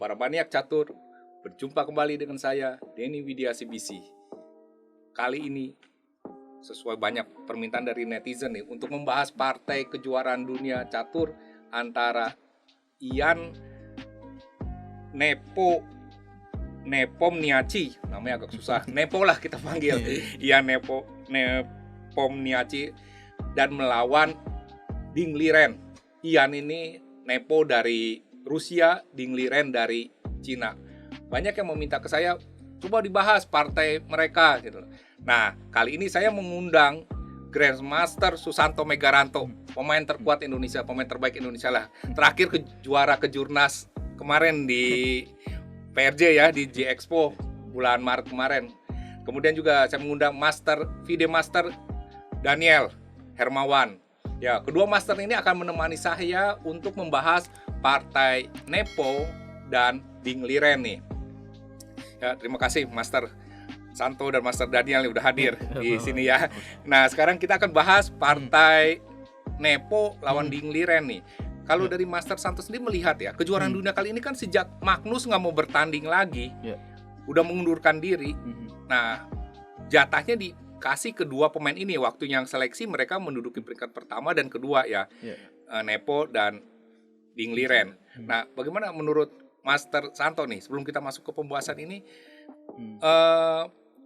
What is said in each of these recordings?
para maniak catur, berjumpa kembali dengan saya, Denny Widya CBC. Kali ini, sesuai banyak permintaan dari netizen nih, untuk membahas partai kejuaraan dunia catur antara Ian Nepomniachtchi, namanya agak susah, Nepo lah kita panggil, Ian Nepomniachtchi, dan melawan Ding Liren. Ian ini Nepo dari Rusia, Ding Liren dari Cina. Banyak yang meminta ke saya, coba dibahas partai mereka gitu. Nah, kali ini saya mengundang Grandmaster Susanto Megaranto, pemain terkuat Indonesia, pemain terbaik Indonesia lah. Terakhir juara kejurnas kemarin di PRJ ya, di J Expo bulan Maret kemarin. Kemudian juga saya mengundang FIDE Master Daniel Hermawan. Ya, kedua master ini akan menemani saya untuk membahas partai Nepo dan Ding Liren nih. Ya, terima kasih Master Santo dan Master Daniel yang udah hadir di sini ya. Nah, sekarang kita akan bahas partai Nepo lawan Ding Liren nih. Kalau dari Master Santo sendiri melihat ya, kejuaraan dunia kali ini kan sejak Magnus nggak mau bertanding lagi, udah mengundurkan diri. Nah, jatahnya dikasih kedua pemain ini. Waktu yang seleksi mereka menduduki peringkat pertama dan kedua ya, Nepo dan Ding Liren. Nah, bagaimana menurut Master Santo nih, sebelum kita masuk ke pembahasan ini,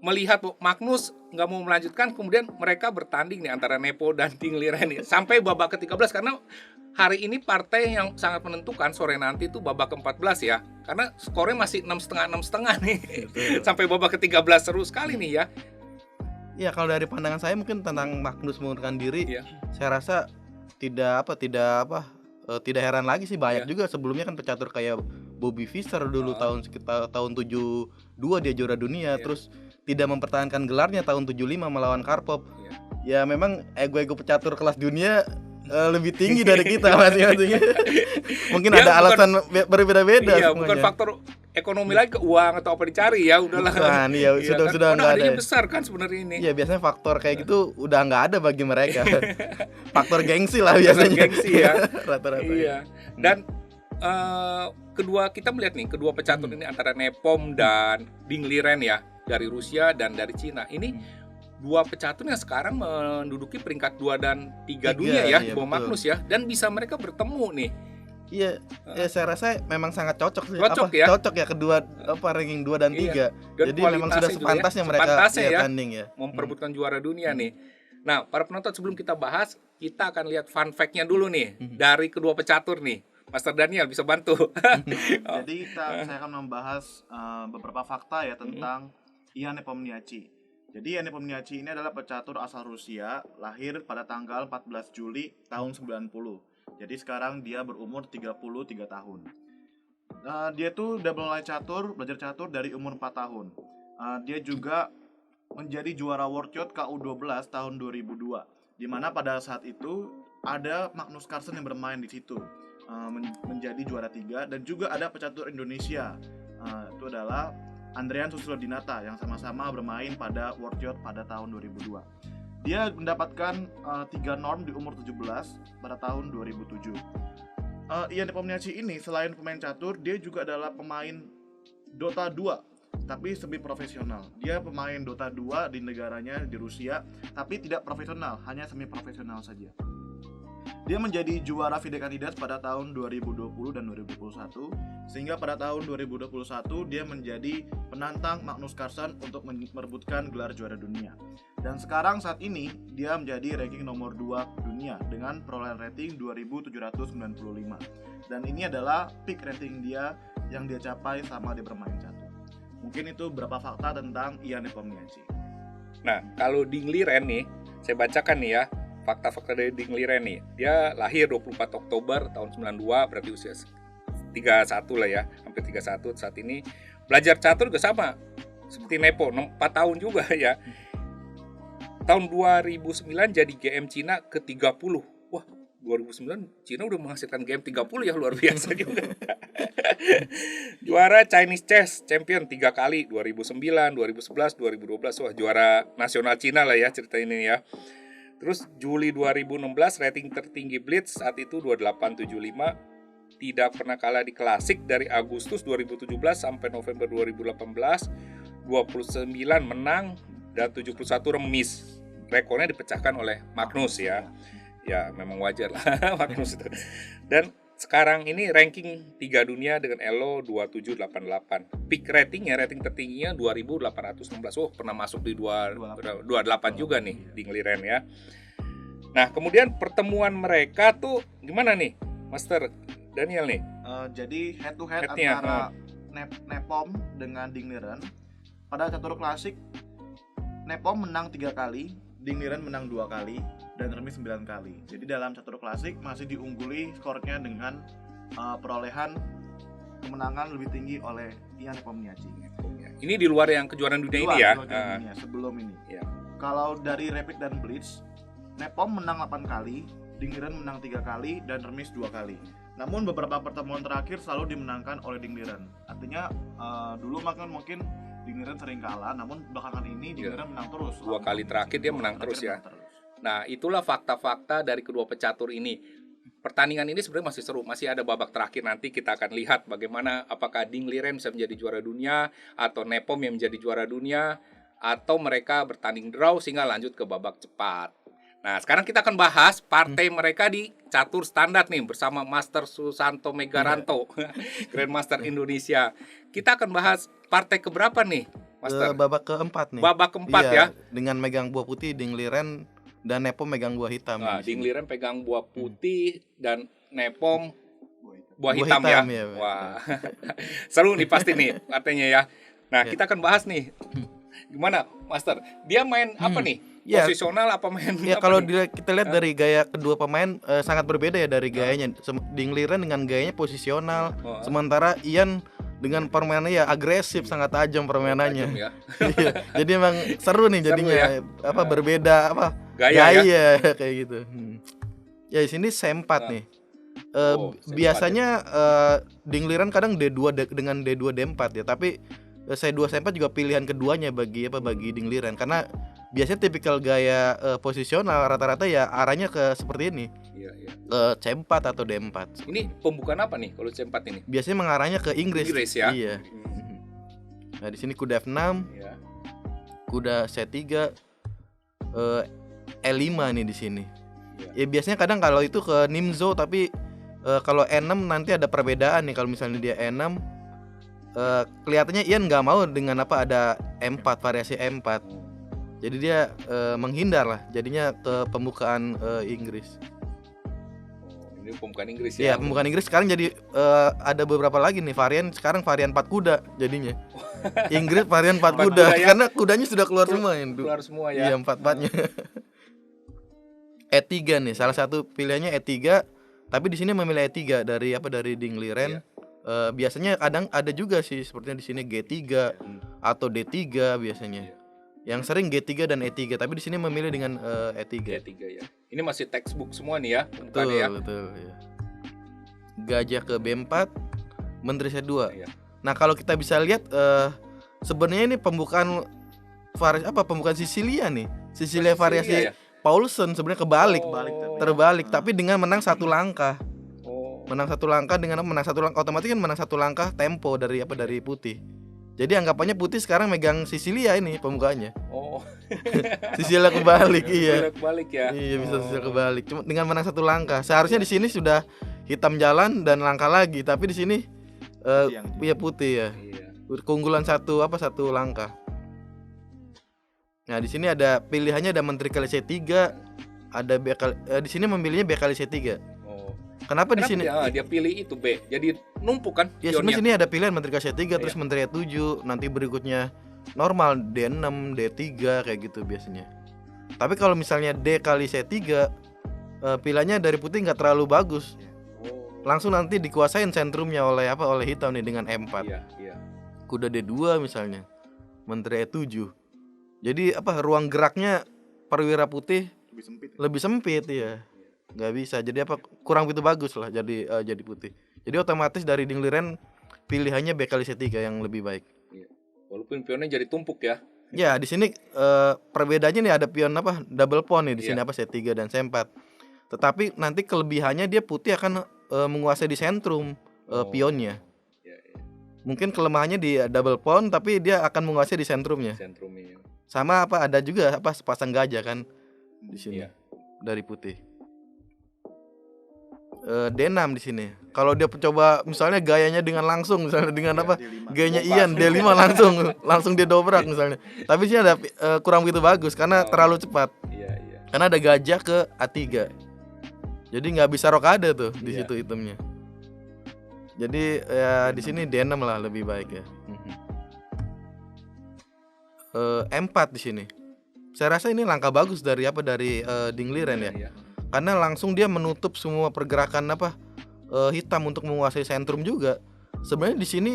melihat Magnus nggak mau melanjutkan, kemudian mereka bertanding nih antara Nepo dan Ding Liren nih, sampai babak ke-13, karena hari ini partai yang sangat menentukan sore nanti itu babak ke-14 ya, karena skornya masih 6,5 nih. Sampai babak ke-13 seru sekali nih ya. Ya, kalau dari pandangan saya mungkin tentang Magnus mengundurkan diri, saya rasa tidak heran lagi sih. Banyak juga sebelumnya kan pecatur kayak Bobby Fischer dulu sekitar tahun 72 dia juara dunia, terus tidak mempertahankan gelarnya tahun 75 melawan Karpov. Ya memang ego pecatur kelas dunia lebih tinggi dari kita masing-masing. Mungkin dia ada alasan berbeda-beda. Iya, bukan faktor ekonomi lagi, ke uang atau apa dicari ya, udahlah. Bukan, sudah enggak ada. Besar kan sebenarnya ini. Iya, biasanya faktor kayak gitu udah enggak ada bagi mereka. Faktor gengsi lah biasanya. Gengsi ya. Rata-rata. Iya. Dan kedua kita melihat nih, kedua pecatur ini antara Nepom dan Ding Liren ya, dari Rusia dan dari Cina. Ini dua pecatur yang sekarang menduduki peringkat 2 dan 3 dunia ya, di bawah Magnus ya, dan bisa mereka bertemu nih. Iya, saya rasa memang sangat cocok sih. Cocok ya kedua ranking 2 dan 3. Jadi memang sudah sepantasnya mereka tanding ya. Memperebutkan juara dunia nih. Nah, para penonton, sebelum kita bahas, kita akan lihat fun fact-nya dulu nih dari kedua pecatur nih. Master Daniel bisa bantu. Jadi saya akan membahas beberapa fakta ya tentang Ian Nepomniachtchi. Jadi Ian Nepomniachtchi ini adalah pecatur asal Rusia, lahir pada tanggal 14 Juli tahun 90. Jadi sekarang dia berumur 33 tahun. Dia tuh udah mulai belajar catur dari umur 4 tahun. Dia juga menjadi juara World Youth KU12 tahun 2002. Di mana pada saat itu ada Magnus Carlsen yang bermain di situ, menjadi juara 3, dan juga ada pecatur Indonesia. Itu adalah Andrean Susilo-Dinata yang sama-sama bermain pada World Youth pada tahun 2002. Dia mendapatkan 3 norm di umur 17 pada tahun 2007. Ian Nepomniachtchi ini selain pemain catur, dia juga adalah pemain Dota 2, tapi semi profesional. Dia pemain Dota 2 di negaranya, di Rusia, tapi tidak profesional, hanya semi profesional saja. Dia menjadi juara FIDE kandidat pada tahun 2020 dan 2021, sehingga pada tahun 2021 dia menjadi penantang Magnus Carlsen untuk merebutkan gelar juara dunia. Dan sekarang saat ini dia menjadi ranking nomor 2 dunia dengan perolehan rating 2795. Dan ini adalah peak rating dia yang dia capai selama dia bermain catur. Mungkin itu beberapa fakta tentang Ian Nepomniachtchi. Nah, kalau Ding Liren nih, saya bacakan nih ya, fakta-fakta dari Ding Liren nih. Dia lahir 24 Oktober tahun 92, berarti usia 31 lah ya, hampir 31 saat ini. Belajar catur juga sama seperti Nepo, 4 tahun juga ya. Tahun 2009 jadi GM Cina ke-30. Wah, 2009 Cina udah menghasilkan GM 30 ya, luar biasa juga. Juara Chinese Chess Champion 3 kali, 2009, 2011, 2012. Wah, juara nasional Cina lah ya cerita ini ya. Terus Juli 2016 rating tertinggi Blitz saat itu 2875. tidak pernah kalah di klasik dari Agustus 2017 sampai November 2018, 29 menang dan 71 remis. Rekornya dipecahkan oleh Magnus ya. Ya, memang wajar lah Magnus itu. Dan sekarang ini ranking 3 dunia dengan elo 2788. Peak rating tertingginya 2816. Oh, pernah masuk di 28 juga nih Ding Liren ya. Nah, kemudian pertemuan mereka tuh gimana nih, Master Daniel nih? Jadi head to head Head-nya, antara Nepom dengan Ding Liren. Pada catur klasik, Nepom menang 3 kali, Ding Liren menang 2 kali, dan remis 9 kali. Jadi dalam catur klasik masih diungguli skornya dengan perolehan kemenangan lebih tinggi oleh Ian Nepomniachtchi. Ini di luar yang kejuaraan dunia ini ya? Dunia, sebelum ini. Ya. Kalau dari Rapid dan Blitz, Nepom menang 8 kali, Ding Liren menang 3 kali, dan remis 2 kali. Namun beberapa pertemuan terakhir selalu dimenangkan oleh Ding Liren. Artinya dulu mungkin Ding Liren sering kalah, namun belakangan ini Ding Liren menang terus. 2 kali terakhir dia menang terus ya. Nah, itulah fakta-fakta dari kedua pecatur ini. Pertandingan ini sebenarnya masih seru, masih ada babak terakhir, nanti kita akan lihat bagaimana apakah Ding Liren bisa menjadi juara dunia atau Nepom yang menjadi juara dunia atau mereka bertanding draw sehingga lanjut ke babak cepat. Nah, sekarang kita akan bahas partai mereka di catur standar nih bersama Master Susanto Megaranto, Grandmaster Indonesia. Kita akan bahas partai keberapa nih, Master? Babak keempat nih. Babak keempat ya. Dengan megang buah putih Ding Liren dan Nepom megang buah hitam. Nah, Ding Liren pegang buah putih dan Nepom buah hitam hitam ya. Wah, seru nih pasti nih artinya ya. Nah, kita akan bahas nih. Gimana, Master? Dia main apa nih? Posisional apa main? Ya, kalau kita lihat dari gaya kedua pemain sangat berbeda ya dari gayanya. Ding Liren dengan gayanya posisional, sementara Ian dengan permainannya ya agresif, sangat tajam permainannya. Ya. Jadi emang seru nih jadinya. Ya? Berbeda gaya ya kayak gitu. Ya di sini C4 nih. Biasanya Ding Liren kadang D2 dengan D2 D4 ya, tapi C2 C4 juga pilihan keduanya bagi Ding Liren karena biasanya tipikal gaya posisional rata-rata ya arahnya ke seperti ini. Iya. Ke C4 atau D4. Ini pembukaan apa nih kalau C4 ini? Biasanya mengarahnya ke Inggris ya. Iya. Nah, di sini kuda F6. Iya. Kuda C3, E5 nih di sini. Iya. Ya biasanya kadang kalau itu ke Nimzo, tapi kalau E6 nanti ada perbedaan nih. Kalau misalnya dia E6 kelihatannya Ian nggak mau dengan ada M4, variasi M4. Jadi dia menghindar lah, jadinya ke pembukaan Inggris. Ini pembukaan Inggris ya? Iya, pembukaan Inggris. Sekarang jadi ada beberapa lagi nih varian. Sekarang varian 4 kuda jadinya. Inggris varian 4 kuda ya? Karena kudanya sudah keluar semua. Keluar semua ya? Iya, 4-4-nya. E3 nih, salah satu pilihannya E3. Tapi di sini memilih E3 dari Ding Liren. Iya. Biasanya kadang ada juga sih sepertinya di sini G3 atau D3 biasanya. Yang sering G3 dan E3, tapi di sini memilih dengan E3. E3 ya. Ini masih textbook semua nih ya, betul ya. Gajah ke B4, Menteri C2. Iya. Nah, kalau kita bisa lihat sebenarnya ini pembukaan pembukaan Sisilia nih. Sisilia variasi ya? Paulsen sebenarnya terbalik, tapi dengan menang 1 langkah. Menang 1 langkah dengan menang 1 langkah otomatis kan menang 1 langkah tempo dari putih. Jadi anggapannya putih sekarang megang Sisilia ini pembukaannya. Sisilia kebalik, iya. Kebalik ya. Iya, bisa Sisilia kebalik. Cuma dengan menang 1 langkah. Seharusnya di sini sudah hitam jalan dan langkah lagi, tapi di sini putih ya. Iya. Keunggulan satu langkah. Nah, di sini ada pilihannya, ada Menteri kali C3, ada B kali, di sini memilihnya B kali C3. Kenapa di sini? Dia pilih itu B. Jadi numpuk kan? Ya, sebenarnya sini ada pilihan Menteri kali C3 terus Menteri E7, nanti berikutnya normal D6, D3 kayak gitu biasanya. Tapi kalau misalnya D kali C3 pilihannya dari putih nggak terlalu bagus. Langsung nanti dikuasain sentrumnya oleh hitam nih dengan M4. Iya. Kuda D2 misalnya. Menteri E7. Jadi ruang geraknya perwira putih lebih sempit ya. Nggak bisa, jadi kurang begitu bagus lah jadi putih. Jadi otomatis dari Ding Liren pilihannya B kali C3 yang lebih baik. Iya. Walaupun pionnya jadi tumpuk ya. Ya, di sini perbedaannya nih ada pion double pawn nih di sini C3 dan C4. Tetapi nanti kelebihannya dia putih akan menguasai di sentrum pionnya. Ya, ya. Mungkin kelemahannya di double pawn, tapi dia akan menguasai di sentrumnya. Sentrumnya. Sama ada juga sepasang gajah kan di sini. Iya. Dari putih. D6 di sini. Kalau dia coba misalnya gayanya dengan langsung, misalnya dengan D5. gayanya Kompas. Ian D5 langsung dia dobrak misalnya. Tapi sini ada kurang begitu bagus karena terlalu cepat. Iya, iya. Karena ada gajah ke A3. Jadi nggak bisa rokade tuh di Iya. situ itemnya. Jadi ya di sini D6 lah lebih baik ya. E4 di sini. Saya rasa ini langkah bagus dari Ding Liren ya. Iya. Karena langsung dia menutup semua pergerakan hitam untuk menguasai sentrum juga. Sebenarnya di sini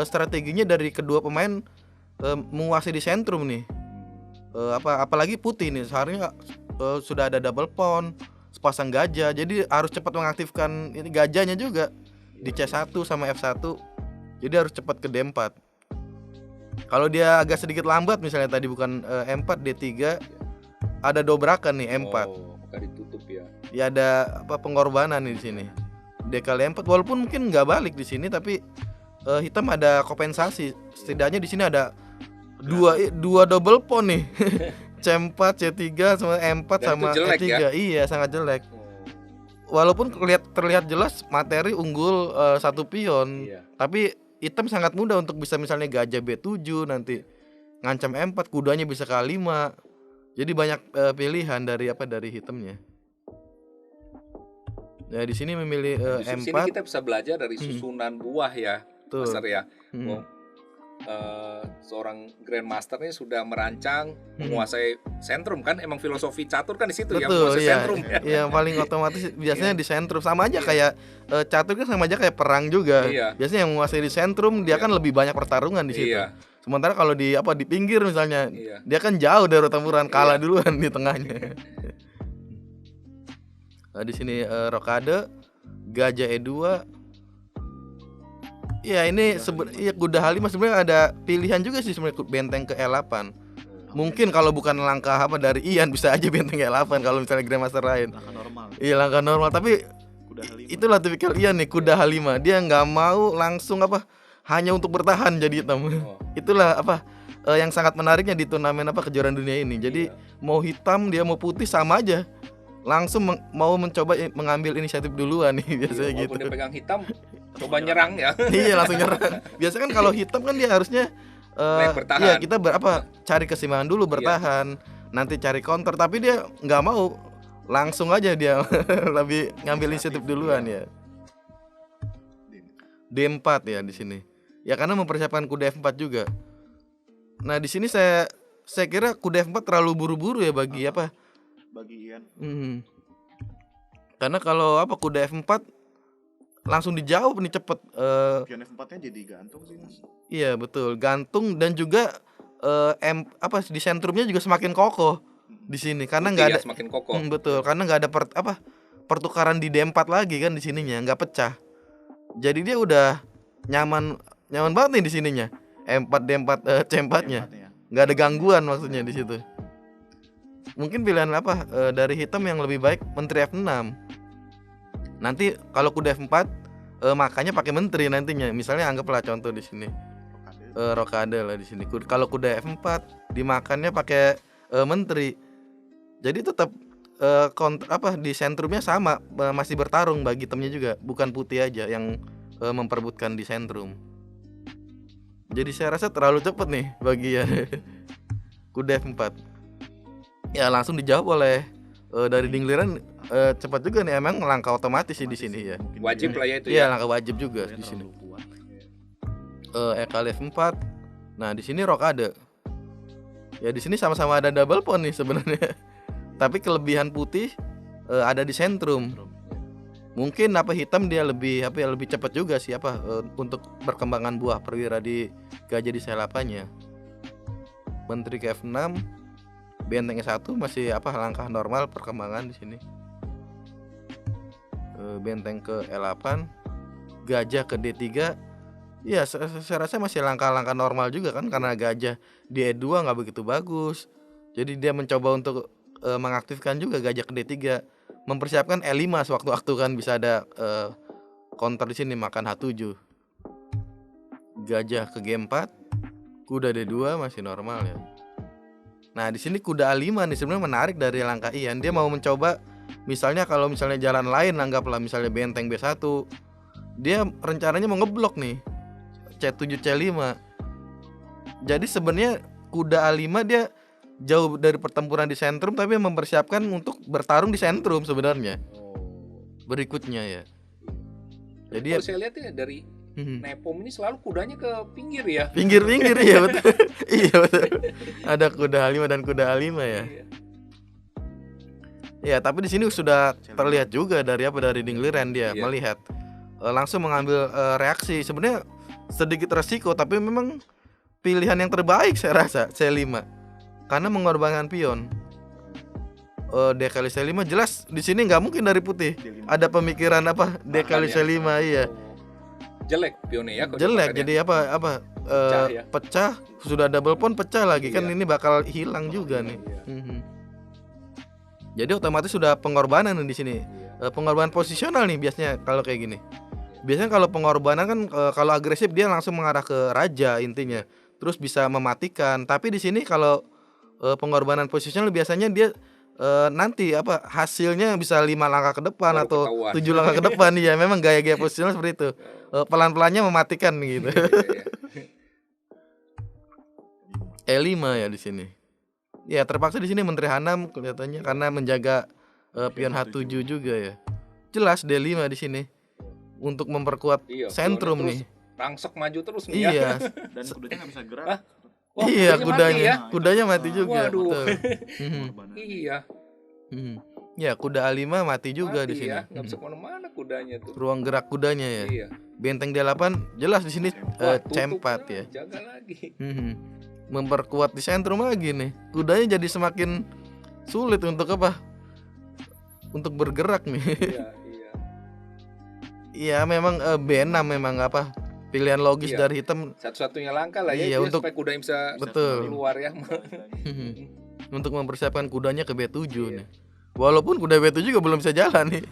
strateginya dari kedua pemain menguasai di sentrum nih. Apalagi putih nih seharusnya sudah ada double pawn, sepasang gajah. Jadi harus cepat mengaktifkan ini gajahnya juga di C1 sama F1. Jadi harus cepat ke D4. Kalau dia agak sedikit lambat misalnya tadi bukan M4 D3 ada dobrakan nih M4. Oh, maka ditutup ya. Ya ada pengorbanan nih di sini. D kali 4 walaupun mungkin nggak balik di sini tapi hitam ada kompensasi. Setidaknya di sini ada dua double pawn nih. C4, C3 sama M4 Dan sama itu jelek E3. ya? Iya, sangat jelek. Oh, Walaupun terlihat jelas materi unggul satu pion. iya. Tapi hitam sangat mudah untuk bisa misalnya gajah B7 nanti ngancam M4, kudanya bisa K5. Jadi banyak pilihan dari hitamnya. Ya di sini memilih Di sini M4. kita bisa belajar dari susunan buah ya, Betul. Master ya. Hmm. Seorang Grandmaster ini sudah merancang menguasai sentrum kan, emang filosofi catur kan di situ ya, Betul, menguasai iya. sentrum ya. Iya, paling otomatis biasanya Iya. di sentrum sama aja Iya. kayak catur kan sama aja kayak perang juga. Iya. Biasanya yang menguasai di sentrum dia Iya. kan lebih banyak pertarungan di situ. Iya. Sementara kalau di pinggir misalnya, Iya. dia kan jauh dari pertempuran, kalah Iya. duluan di tengahnya. Nah, di sini rokade, gajah E2. Ya ini kuda H5 sebenarnya ada pilihan juga sih sebenarnya benteng ke E8. Mungkin kalau bukan langkah dari Ian bisa aja benteng E8 kalau misalnya Grandmaster lain. Langkah normal. Iya langkah normal tapi Kuda H5. itulah tipikal Ian nih kuda H5. Dia nggak mau langsung hanya untuk bertahan jadi hitam. Oh. Itulah yang sangat menariknya di turnamen kejuaraan dunia ini. Jadi mau hitam dia mau putih sama aja. Langsung mau mencoba mengambil inisiatif duluan nih biasanya gitu. Walaupun dia pegang hitam, coba nyerang ya. Iya langsung nyerang. Biasanya kan kalau hitam kan dia harusnya Baik, bertahan. iya kita cari keseimbangan dulu bertahan, nanti cari counter. Tapi dia nggak mau, langsung aja dia lebih ngambil inisiatif duluan ya. D4 ya di sini. Ya karena mempersiapkan kuda F4 juga. Nah di sini saya kira kuda F4 terlalu buru-buru ya bagi Bagi Ian. Karena kalau kuda F4 langsung dijawab nih cepet. Pion F4-nya jadi gantung sih, Mas. Iya betul, gantung dan juga di sentrumnya juga semakin kokoh di sini karena nggak Putih ada ya, semakin kokoh. betul karena nggak ada pertukaran di D4 lagi kan di sininya nggak pecah. Jadi dia udah nyaman banget nih di sininya. M4 D4 C4-nya. Nggak ada gangguan maksudnya di situ. Mungkin pilihan dari hitam yang lebih baik menteri F6. Nanti kalau kuda F4 makanya pakai menteri nantinya. Misalnya anggaplah contoh di sini. Rokade lah di sini. Kalau kuda F4 dimakannya pakai menteri. Jadi tetap di sentrumnya sama masih bertarung bagi hitamnya juga, bukan putih aja yang memperebutkan di sentrum. Jadi saya rasa terlalu cepat nih bagi kuda F4. Ya langsung dijawab oleh dari Ding Liren cepat juga nih, emang langkah otomatis sih di sini ya. Wajib lah ya itu Iya ya. langkah wajib juga di sini. Kali F4. Nah di sini rokade. Ya di sini sama-sama ada double pawn nih sebenarnya. Tapi kelebihan putih ada di sentrum. Mungkin hitam dia lebih cepat juga sih untuk perkembangan buah perwira di gajah di selapannya. Menteri ke F6, benteng E1 masih langkah normal perkembangan di sini. Benteng ke E8, gajah ke D3. Ya saya rasa masih langkah-langkah normal juga kan karena gajah di E2 nggak begitu bagus. Jadi dia mencoba untuk mengaktifkan juga gajah ke D3, mempersiapkan E5 sewaktu-waktu kan bisa ada counter di sini makan H7. Gajah ke G4, kuda D2 masih normal ya. Nah, di sini kuda A5 nih sebenarnya menarik dari langkah Ian. Dia mau mencoba misalnya kalau misalnya jalan lain, anggaplah misalnya benteng B1. Dia rencananya mau ngeblok nih C7 C5. Jadi sebenarnya kuda A5 dia jauh dari pertempuran di sentrum, tapi mempersiapkan untuk bertarung di sentrum sebenarnya. Berikutnya ya. Jadi Kalau saya lihat ya dari Nepom ini selalu kudanya ke pinggir ya. pinggir-pinggir ya betul. Iya betul. Ada kuda A5 dan kuda A5 ya. Iya. Ya, tapi di sini sudah terlihat juga dari Ding Liren dia Iya. melihat langsung mengambil reaksi. Sebenarnya sedikit resiko, tapi memang pilihan yang terbaik saya rasa C5. Karena mengorbankan pion. D kali C5 jelas di sini nggak mungkin dari putih. D5. Ada pemikiran apa D kali Makanya. C5 iya. Jelek pionnya ya. kalau Jelek dimakan ya. jadi Pecah ya. pecah, sudah double pawn pecah lagi kan Iya. ini bakal hilang juga nih. Iya. Mhm. Jadi otomatis sudah pengorbanan nih di sini. Iya. Pengorbanan posisional nih biasanya kalau kayak gini. Biasanya kalau pengorbanan kan kalau agresif dia langsung mengarah ke raja intinya. Terus bisa mematikan. Tapi di sini kalau pengorbanan posisional biasanya dia nanti hasilnya bisa 5 langkah ke depan Baru atau ketahuan. 7 langkah ke depan. Ya memang gaya-gaya posisional seperti itu. Pelan-pelannya mematikan gitu. Iya. E5 ya di sini. Ya terpaksa di sini Menteri Hanam kelihatannya karena menjaga pion H7 juga ya. Jelas D5 di sini untuk memperkuat Iya, sentrum pionnya nih. terus rangsek maju terus nih ya. Iya. Dan kudanya nggak bisa gerak. Hah? Wah, Iya mati kudanya, ya. kudanya mati juga. Waduh. Betul. Mhm. Pengorbanan. Iya. Mhm. Ya kuda A5 mati juga Mati di sini. ya, nggak bisa Mhm. kemana-mana kudanya tuh. Ruang gerak kudanya ya. Iya. Benteng D8 jelas di sini Wah, tutup C4 lah, ya. Jaga lagi. Mhm. Memperkuat di sentrum lagi nih. Kudanya jadi semakin sulit untuk untuk bergerak nih. Iya, iya. Iya memang B6 memang pilihan logis Iya. dari hitam. Satu-satunya langkah lah ya, Iya, dia untuk- supaya kudanya bisa Betul. keluar ya. Untuk mempersiapkan kudanya ke B7 Iya. nih. Walaupun kuda B7 juga belum bisa jalan nih.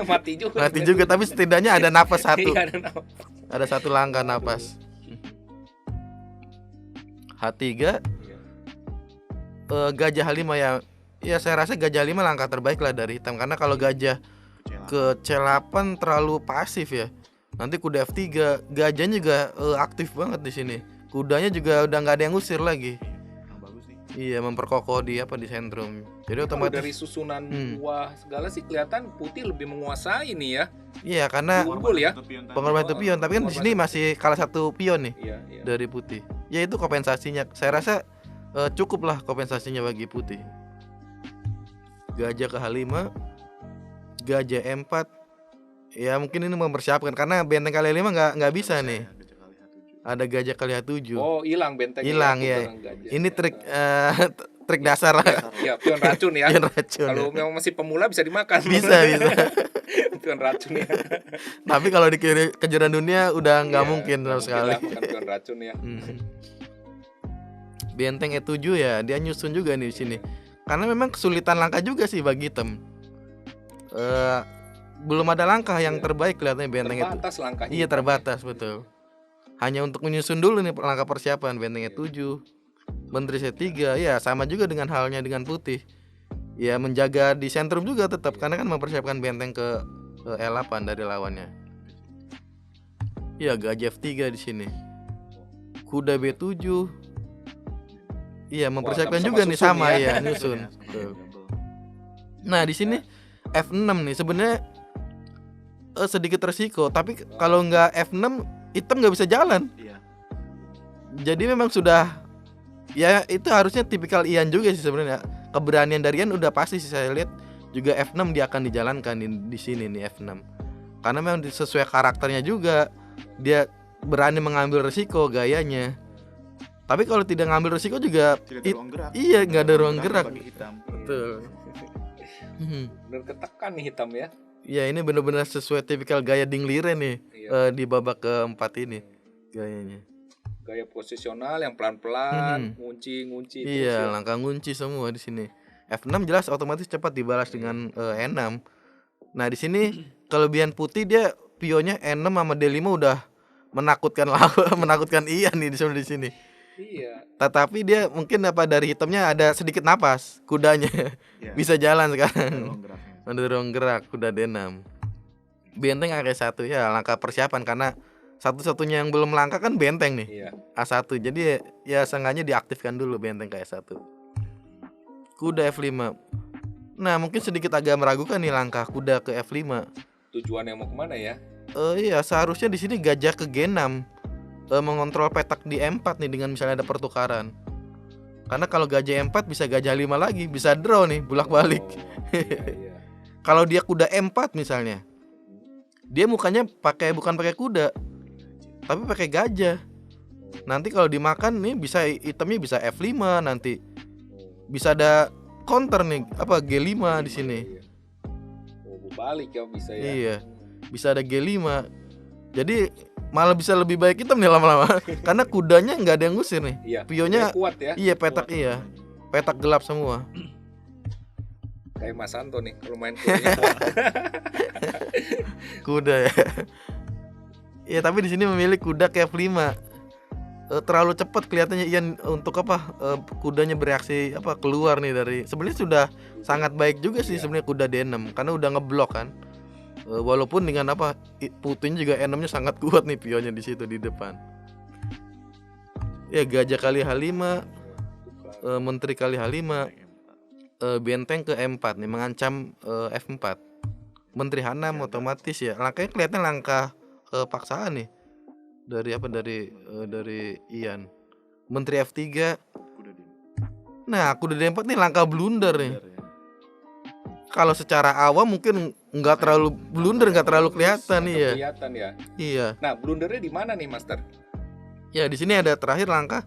Mati juga. Mati juga tapi setidaknya ada napas satu. Iya, ada nama. Ada satu langkah napas. H3 Iya. gajah H5 ya. Ya saya rasa gajah H5 langkah terbaik lah dari hitam karena kalau gajah Kecelakaan. ke C8 terlalu pasif ya. Nanti kuda F3 gajahnya juga aktif banget di sini. Kudanya juga udah nggak ada yang ngusir lagi. Yang bagus nih. Iya memperkokoh di di sentrum. Jadi Kalau otomatis dari susunan Hmm. buah segala sih kelihatan putih lebih menguasai nih ya. iya karena Unggul ya. pengorbanan itu pion tapi kan di sini masih kalah satu pion nih Iya, iya. dari putih. Ya itu kompensasinya. Saya rasa cukup lah kompensasinya bagi putih. Gajah ke H5, gajah E4. Ya mungkin ini mempersiapkan karena benteng kali 5 nggak bisa nih. Ada gajah kali H7. Oh, hilang bentengnya. Hilang, waktu ya. barang gajah. Ini trik trik dasar lah. Ya, pion racun ya. Pion racun. Kalau memang masih pemula bisa dimakan. Bisa bisa. Pion racun ya. Tapi kalau di kejuaraan dunia udah nggak Iya, mungkin nggak sama sekali. lah, bukan pion racun ya. Benteng E7 ya, dia nyusun juga nih di sini. Karena memang kesulitan langkah juga sih bagi hitam. Belum ada langkah yang Iya. terbaik kelihatannya benteng itu. Terbatas langkahnya. Iya terbatas betul. Hanya untuk menyusun dulu nih langkah persiapan benteng E7. Menteri C3 ya sama juga dengan halnya dengan putih. Ya menjaga di sentrum juga tetap karena kan mempersiapkan benteng ke E8 dari lawannya. Ya gajah F3 di sini. Kuda B7. Iya mempersiapkan sama-sama juga nih susun sama ya. ya nyusun. Betul. Nah di sini F6 nih sebenarnya sedikit resiko tapi kalau nggak F6 hitam nggak bisa jalan. Iya. Jadi memang sudah ya itu harusnya tipikal Ian juga sih sebenarnya. Keberanian dari Ian udah pasti sih saya lihat juga F6 dia akan dijalankan di sini nih F6. Karena memang sesuai karakternya juga dia berani mengambil resiko gayanya. Tapi kalau tidak ngambil resiko juga Tidak ada ruang gerak. iya nggak ada ruang gerak. Bagi hitam. Betul. Bener ketekan nih hitam ya. Ya ini benar-benar sesuai tipikal gaya Ding Liren nih Iya. di babak keempat ini gayanya. Gaya posisional yang pelan-pelan, ngunci terus Iya, ya. langkah ngunci semua di sini. F6 jelas otomatis cepat dibalas dengan E6. Nah, di sini kelebihan putih dia pionnya N6 sama D5 udah menakutkan menakutkan Ian nih di sini. Iya. Tetapi dia mungkin dari hitamnya ada sedikit napas kudanya. Iya. Bisa jalan Ada sekarang. ruang geraknya. Ada ruang gerak kuda D6. Benteng A1 ya langkah persiapan karena satu-satunya yang belum langkah kan benteng nih. Iya. A1. Jadi ya sengaja diaktifkan dulu benteng ke A1. Kuda F5. Nah, mungkin sedikit agak meragukan nih langkah kuda ke F5. Tujuannya mau kemana ya? Iya, seharusnya di sini gajah ke G6. Mengontrol petak di E4 nih dengan misalnya ada pertukaran. Karena kalau gajah E4 bisa gajah 5 lagi, bisa draw nih, bolak-balik. Iya. Kalau dia kuda E4 misalnya, dia mukanya bukan pakai kuda, tapi pakai gajah. Nanti kalau dimakan nih bisa itemnya bisa F5 nanti. Bisa ada counter nih, G5 di sini. Balik ya bisa ya. Iya. Bisa ada G5. Jadi malah bisa lebih baik hitam nih lama-lama. Karena kudanya nggak ada yang ngusir nih. Iya. Pionnya kuat ya. Iya, petak Kuat. iya. Petak gelap semua. Kayak Mas Santo nih kalau main kudanya kuat. Kuda ya. Iya, tapi di sini memilih kuda ke F5. Terlalu cepat kelihatannya Ian untuk kudanya bereaksi keluar nih dari. Sebenarnya sudah sangat baik juga sih sebenarnya kuda D6 karena udah ngeblok kan. Walaupun dengan Putin juga E6-nya sangat kuat nih pionnya di situ di depan. Ya gajah kali H5, menteri kali H5, benteng ke E4 nih mengancam F4. Menteri H6 otomatis ya. Langkahnya kelihatan langkah paksaan nih. Dari Ian. Menteri F3. Kuda D. Nah, kuda D4 nih langkah blunder nih. Bener ya. Kalau secara awam mungkin nggak terlalu blunder, nggak terlalu kelihatan Nggak ya. kelihatan ya. Iya. Nah, blundernya di mana nih, Master? Ya, di sini ada terakhir langkah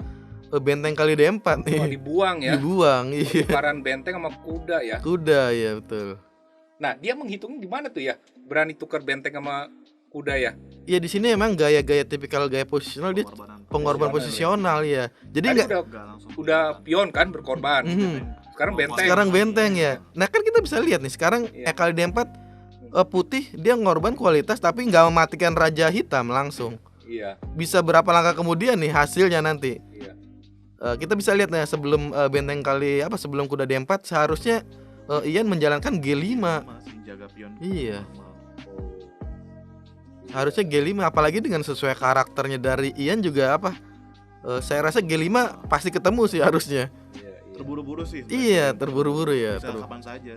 benteng kali D4 nih. Oh, dibuang ya. Dibuang, iya. Tukaran benteng sama kuda ya. Kuda ya, betul. Nah, dia menghitungnya gimana tuh ya? Berani tukar benteng sama kuda ya? Ya di sini emang gaya-gaya tipikal gaya posisional dia pengorban posisional ya. Jadi Tadi nggak udah pion kan berkorban. Sekarang benteng. sekarang benteng ya. Nah kan kita bisa lihat nih sekarang Iya. kali D4 putih dia ngorban kualitas tapi nggak mematikan raja hitam langsung. Iya. Bisa berapa langkah kemudian nih hasilnya nanti. Iya. Kita bisa lihat nih sebelum benteng sebelum kuda D4 seharusnya Ian menjalankan G5. Masih jaga pion. Iya. Normal. Harusnya G5 apalagi dengan sesuai karakternya dari Ian juga saya rasa G5 pasti ketemu sih harusnya. Iya. Terburu-buru sih. Iya, terburu-buru ya. Bisa kapan saja.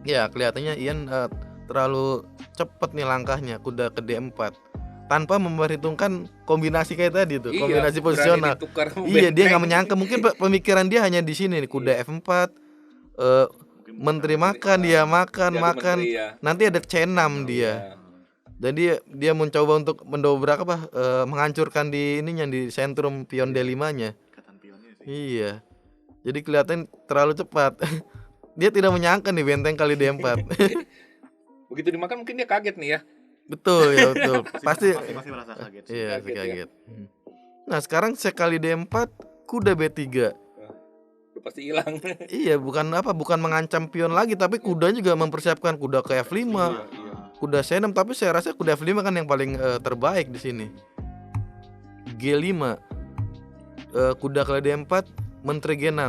Ya, kelihatannya Ian terlalu cepat nih langkahnya kuda ke D4 tanpa memperhitungkan kombinasi kayak tadi tuh, kombinasi posisional. Iya, dia nggak menyangka mungkin pemikiran dia hanya di sini nih kuda F4 menteri makan dia makan. Menteri, ya. Nanti ada C6 dia. Jadi dia mencoba untuk mendobrak menghancurkan di sentrum pion D5-nya. Ikatan pionnya sih. Iya. Jadi kelihatan terlalu cepat. Dia tidak menyangka nih benteng kali D4. Begitu dimakan mungkin dia kaget nih ya. Betul ya, betul. Pasti Masih merasa kaget sih. iya, kaget ya. kaget. Nah, sekarang sekali D4 kuda B3. Udah pasti hilang. Iya, bukan mengancam pion lagi tapi kudanya juga mempersiapkan kuda ke F5. Iya. Kuda C6 tapi saya rasa kuda F5 kan yang paling terbaik di sini. G5. Kuda kali D4, menteri G6.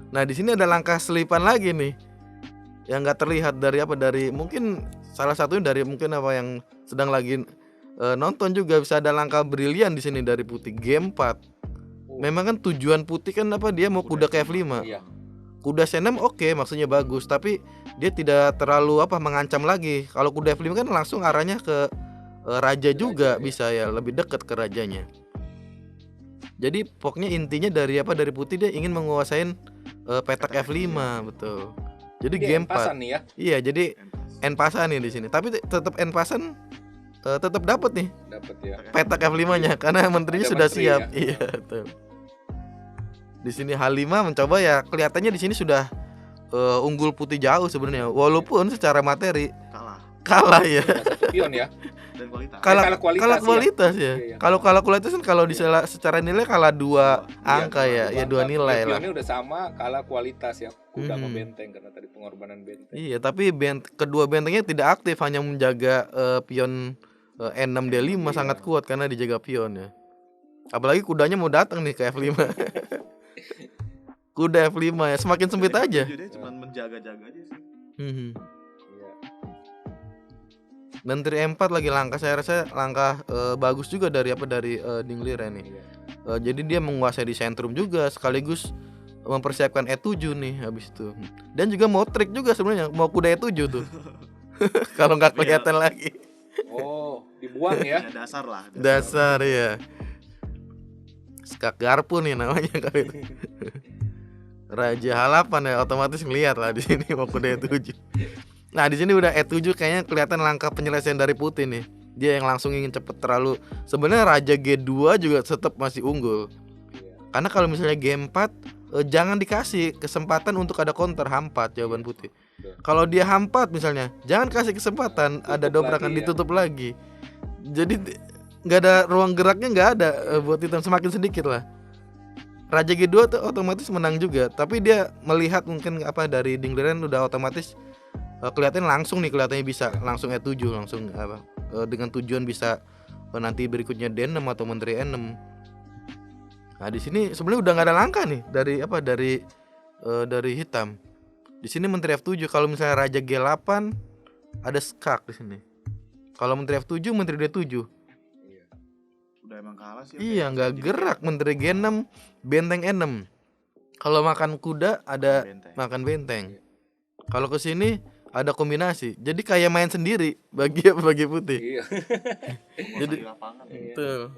Nah, di sini ada langkah selipan lagi nih. Yang enggak terlihat dari mungkin salah satunya dari mungkin yang sedang lagi nonton juga bisa ada langkah brilian di sini dari putih G4. Memang kan tujuan putih kan dia mau kuda ke F5. Iya. Kuda C6 oke, maksudnya bagus, tapi dia tidak terlalu mengancam lagi. Kalau kuda F5 kan langsung arahnya ke raja juga ya. bisa ya, lebih dekat ke rajanya. Jadi pokoknya intinya dari putih dia ingin menguasain petak F5, betul. Jadi Dia G4. pasan nih ya. Iya, jadi N pasan nih di sini. Tapi tetap N pasan tetap dapat nih Dapat ya. petak F5-nya karena menterinya Ada sudah menteri, siap. ya? Iya, betul. Di sini H5 mencoba ya kelihatannya di sini sudah unggul putih jauh sebenarnya. Walaupun secara materi Kalah. kalah ya. Cuma satu pion ya. dan kualitas. Kalah kualitas, kalah kualitas ya. Iya. Kalau kalah kualitas kan kalau secara nilai kalah dua angka ya, dua nilai lah. Ini udah sama, kalah kualitas ya. Kuda sama benteng karena tadi pengorbanan benteng. Iya, tapi kedua bentengnya tidak aktif, hanya menjaga pion E6 D5 sangat kuat karena dijaga pion ya. Apalagi kudanya mau datang nih ke F5. Kuda F5 ya, semakin sempit aja. Dia cuma menjaga-jaga aja sih. Mhm. Iya. Menteri E4 lagi langkah, saya rasa langkah bagus juga dari Ding Liren nih. Iya. Jadi dia menguasai di sentrum juga, sekaligus mempersiapkan E7 nih habis itu. Dan juga mau trik juga sebenarnya, mau kuda E7 tuh. Kalau nggak kelihatan lagi. Oh, dibuang ya. Ya dasar lah. Dasar ya. Skak garpu nih namanya kali itu. Raja Halapan ya, otomatis ngelihat lah di sini mau kuda E7. Nah, di sini udah E7 kayaknya kelihatan langkah penyelesaian dari Putin nih. Dia yang langsung ingin cepet terlalu. Sebenarnya Raja G2 juga tetap masih unggul. Karena kalau misalnya G4 jangan dikasih kesempatan untuk ada counter H4 jawaban Putih. Kalau dia H4 misalnya, jangan kasih kesempatan ada dobrakan ditutup lagi. Jadi nggak ada ruang geraknya, nggak ada buat hitam, semakin sedikit lah. Raja G2 tuh otomatis menang juga, tapi dia melihat mungkin dari Ding Liren udah otomatis kelihatan langsung nih, kelihatannya bisa langsung E7 langsung dengan tujuan bisa nanti berikutnya D6 atau menteri E6. Nah, di sini sebenarnya udah nggak ada langkah nih dari hitam. Di sini menteri F7, kalau misalnya Raja G8 ada skak di sini. Kalau menteri F7 menteri D7. Udah emang kalah sih. Iya, nggak gerak menteri G6 benteng E6. Kalau makan kuda ada makan benteng. Kalau ke sini ada kombinasi. Jadi kayak main sendiri bagi Putih. Iya. Jadi lapangan. betul.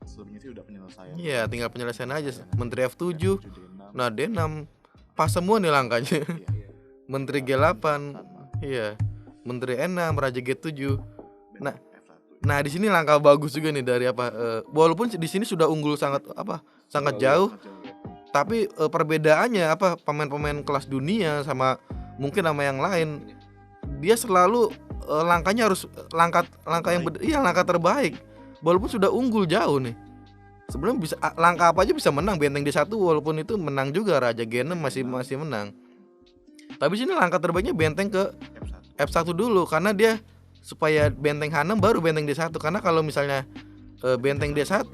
Sebelumnya sih udah penyelesaian. Iya, tinggal penyelesaian aja. Menteri F7. Nah, D6 pas semua nih langkahnya. Menteri G8. Iya. Menteri E6, Raja G7. Nah, di sini langkah bagus juga nih dari walaupun di sini sudah unggul sangat jauh. Tapi perbedaannya pemain-pemain kelas dunia sama mungkin sama yang lain, dia selalu langkahnya harus langkah yang langkah terbaik. Walaupun sudah unggul jauh nih. Sebenarnya bisa langkah apa aja bisa menang. Benteng D1 walaupun itu menang juga, Raja G6 masih menang. Tapi sini langkah terbaiknya benteng ke F1 dulu, karena dia supaya benteng H6 baru benteng D1. Karena kalau misalnya benteng D1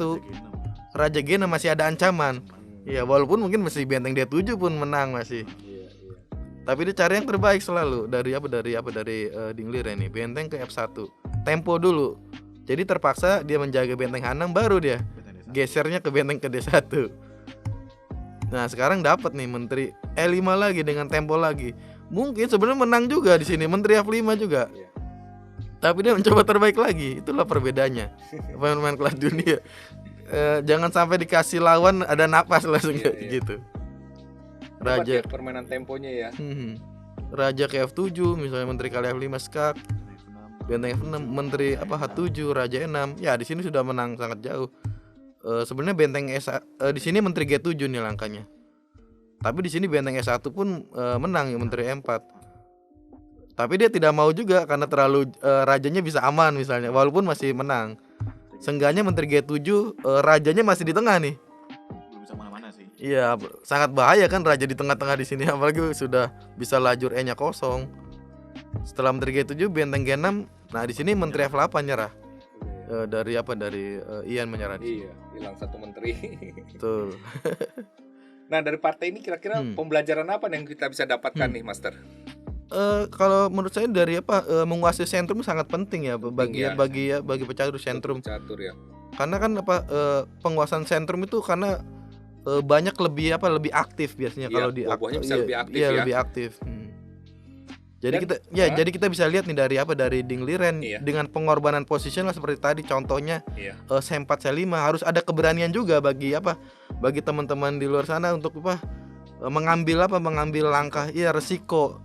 Raja G6 masih ada ancaman. Ya walaupun mungkin masih benteng D7 pun menang masih. Tapi dia cari yang terbaik selalu dari Ding Liren nih, benteng ke F1. Tempo dulu. Jadi terpaksa dia menjaga benteng H6 baru dia gesernya ke benteng ke D1. Nah, sekarang dapat nih menteri E5 lagi dengan tempo lagi. Mungkin sebenarnya menang juga di sini menteri F5 juga. Tapi dia mencoba terbaik lagi. Itulah perbedaannya pemain-pemain kelas dunia. Jangan sampai dikasih lawan ada napas langsung gitu. Raja permainan temponya ya. Raja ke F7 misalnya, menteri kali F5 skak. Benteng F6, menteri H7, Raja E6. Ya, di sini sudah menang sangat jauh. Sebenarnya benteng di sini menteri G7 nih langkahnya. Tapi di sini benteng S1 pun menang ya, menteri E4. Tapi dia tidak mau juga karena terlalu rajanya bisa aman misalnya, walaupun masih menang. Seenggaknya menteri G7 rajanya masih di tengah nih. Belum bisa mana-mana sih. Iya, sangat bahaya kan raja di tengah-tengah di sini, apalagi sudah bisa lajur E-nya kosong. Setelah menteri G7 benteng G6. Nah, di sini menteri F8 nyerah. Dari Ian menyerah. Iya, hilang satu menteri. Betul. Nah, dari partai ini kira-kira pembelajaran apa yang kita bisa dapatkan nih, Master? Kalau menurut saya dari menguasai sentrum sangat penting ya bagi pecatur sentrum. Pecatur ya. Karena kan penguasaan sentrum itu karena banyak lebih aktif biasanya kalau di bisa lebih aktif ya. Lebih aktif. Jadi kita bisa lihat nih dari Ding Liren dengan pengorbanan position lah seperti tadi contohnya. C4 C5 harus ada keberanian juga bagi teman-teman di luar sana untuk mengambil langkah resiko.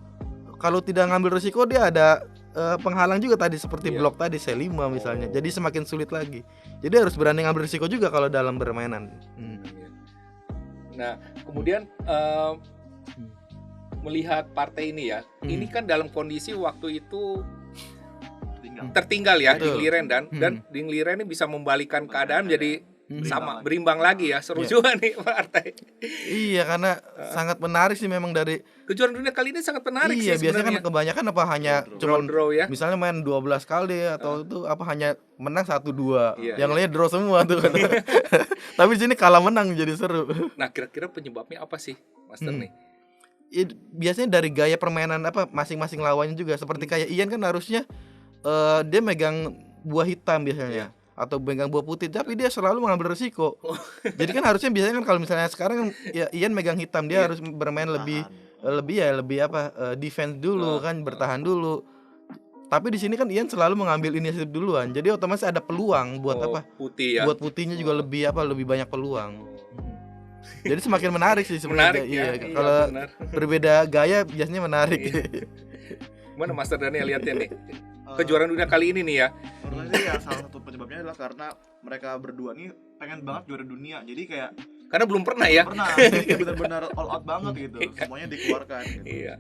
Kalau tidak ngambil resiko dia ada penghalang juga tadi seperti blok tadi C5 misalnya. Jadi semakin sulit lagi. Jadi harus berani ngambil resiko juga kalau dalam permainan. Nah, kemudian melihat partai ini ya, ini kan dalam kondisi waktu itu tertinggal. ya Betul. Ding Liren dan Ding Liren ini bisa membalikan keadaan jadi berimbang lagi ya. Seru Iya. juga nih partai. Iya, karena sangat menarik sih memang dari Kejuaraan dunia kali ini sangat menarik iya, sih biasanya kan sebenarnya. kebanyakan apa hanya cuman Draw ya. misalnya main 12 kali atau itu apa hanya menang 1-2. Iya, Yang lainnya draw semua tuh kan. Tapi di sini kalah menang jadi seru. Nah, kira-kira penyebabnya apa sih, Master nih? Biasanya dari gaya permainan apa masing-masing lawannya juga. Seperti kayak Ian kan harusnya dia megang buah hitam biasanya atau megang buah putih, tapi dia selalu mengambil resiko. Jadi kan harusnya biasanya kan kalau misalnya sekarang kan ya Ian megang hitam, dia harus bermain lebih defense dulu kan, bertahan dulu. Tapi di sini kan Ian selalu mengambil inisiatif duluan. Jadi otomatis ada peluang buat Putih ya. buat putihnya juga lebih banyak peluang. Jadi semakin menarik sih sebenarnya. Menarik ya. Iya, Kalau benar. berbeda gaya biasanya menarik. Gimana Master Daniel lihatnya nih? Kejuaraan dunia kali ini nih ya. Menurut saya ya salah satu penyebabnya adalah karena mereka berdua nih pengen banget juara dunia. Jadi kayak Karena belum pernah ya. jadi kayak benar-benar all out banget gitu. Semuanya dikeluarkan gitu. Iya.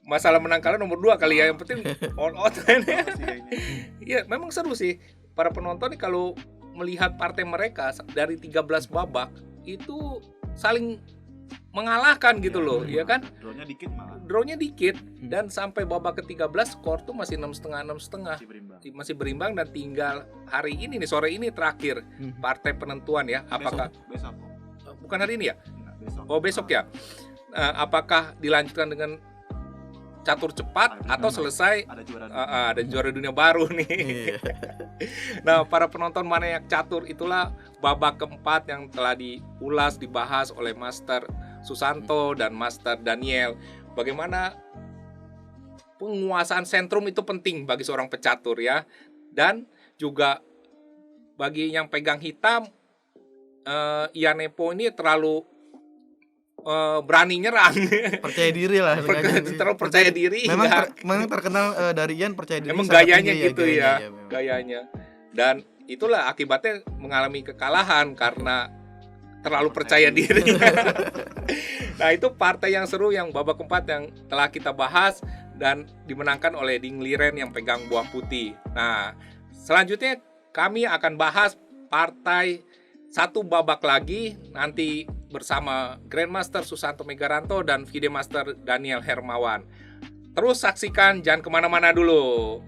Masalah menang kalah nomor 2 kali ya. Yang penting all out. Pasti kayaknya. Iya, memang seru sih. Para penonton nih kalau melihat partai mereka dari 13 babak itu saling mengalahkan gitu loh, ya kan? Drawnya dikit malah. Drawnya dikit dan sampai babak ke-13 skor tuh masih 6,5 Masih berimbang. masih berimbang dan tinggal hari ini nih, sore ini terakhir partai penentuan ya. Apakah Besok. bukan hari ini ya? Enggak, besok. Oh, besok ya. Apakah dilanjutkan dengan catur cepat atau selesai Ada juara dunia. ada juara dunia baru nih. Iya. Nah, para penonton maniak catur, itulah babak keempat yang telah diulas, dibahas oleh Master Susanto dan Master Daniel. Bagaimana penguasaan sentrum itu penting bagi seorang pecatur ya. Dan juga bagi yang pegang hitam, Ian Nepo ini terlalu berani nyerang. Percaya diri lah. Terlalu percaya diri. Memang, ya. memang terkenal dari Ian percaya diri. Emang sangat gayanya tinggi gitu ya, memang. gayanya. Dan itulah akibatnya mengalami kekalahan karena terlalu percaya diri. Nah, itu partai yang seru yang babak keempat yang telah kita bahas dan dimenangkan oleh Ding Liren yang pegang buah putih. Nah, selanjutnya kami akan bahas partai satu babak lagi nanti bersama Grandmaster Susanto Megaranto dan Fide Master Daniel Hermawan. Terus saksikan, jangan kemana-mana dulu.